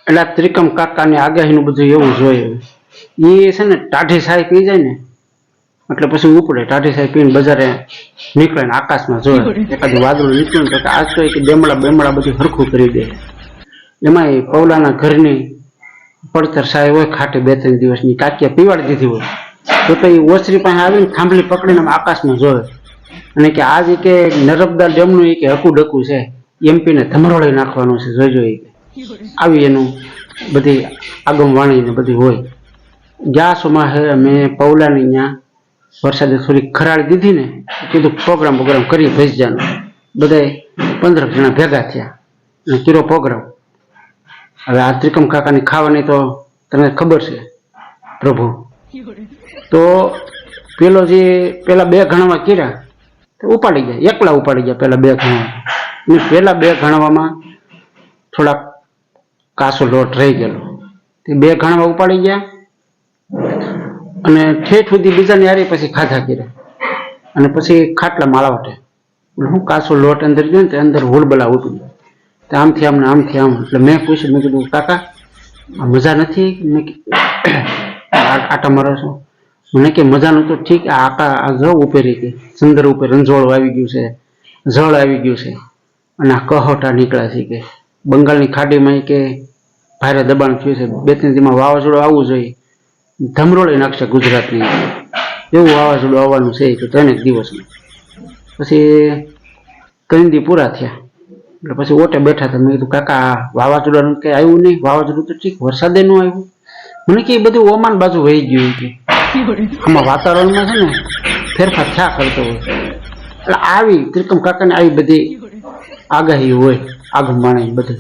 એટલે ત્રિકમ કાકાની આગાહીનું બધું એવું જોઈએ એ છે ને ટાઢી સાય પી જાય ને એટલે પછી ઉપડે ટાઢી સાય પીને બજારે નીકળે ને આકાશમાં જોયે એકાદું વાદળું નીકળ્યું ને તો આજ તો એક બેમડા બધું હરખું કરી દે એમાંય પૌલાના ઘરની પડતર સાય હોય ખાટી 2-3 દિવસની કાકીયા પીવાડી દીધી હોય તો એ ઓસરી પાસે આવીને થાંભલી પકડીને આકાશમાં જોવે અને કે આજ કે નર્મદા ડેમનું કે હકું ડકું છે એમપીને ધમરોળી નાખવાનું છે જોઈજો કે આવી એનું બધી આગમવાણી ને બધી હોય જ્યાં સુમાં મેં પૌલાની ત્યાં વરસાદે થોડી ખરાડી દીધી ને કીધું પ્રોગ્રામ કરી ભેજજાનો બધા 15 જણા ભેગા થયા અને કીરો પ્રોગ્રામ હવે આ ત્રિકમ કાકાની ખાવાની તો તમને ખબર છે પ્રભુ તો પેલો જે પેલા 2 ઘણામાં કીરા ઉપાડી ગયા એકલા ઉપાડી ગયા પેલા 2 ઘણા અને પેલા 2 ઘણામાં થોડાક કાસો લોટ રહી ગયેલો તે 2 ઘણામાં ઉપાડી ગયા અને ઠેઠ સુધી બીજાની હારી પછી ખાધા કર્યા અને પછી ખાટલા માળાવટે હું કાસો લોટ અંદર ગયો ને તે અંદર હુલબલા ઉઠી તે આમથી આમ એટલે મેં પૂછ્યું મેં કીધું કાકા મજા નથી મેં આટા મારો છો મને કે મજાનું તો ઠીક આ જો ઉપેરી કે સુંદર ઉપર રંજોળું આવી ગયું છે જળ આવી ગયું છે અને આ કહોટા નીકળ્યા છે કે બંગાળની ખાડીમાં કે ભારે દબાણ થયું છે 2-3 દીમાં વાવાઝોડું આવવું જોઈએ ધમરોળી નાખશે ગુજરાતની એવું વાવાઝોડું આવવાનું છે કે 3 દિવસમાં પછી 3 દી પૂરા થયા એટલે પછી ઓટે બેઠા હતા મેં કીધું કાકા વાવાઝોડાનું કંઈ આવ્યું નહીં વાવાઝોડું તો ઠીક વરસાદે ન આવ્યું મને કે બધું ઓમાન બાજુ વહી ગયું કે આમાં વાતાવરણમાં છે ને ફેરફાર થયા કરતો હોય એટલે આવી ત્રિકમ કાકાને આવી બધી આગાહી હોય આગમવાણી બધી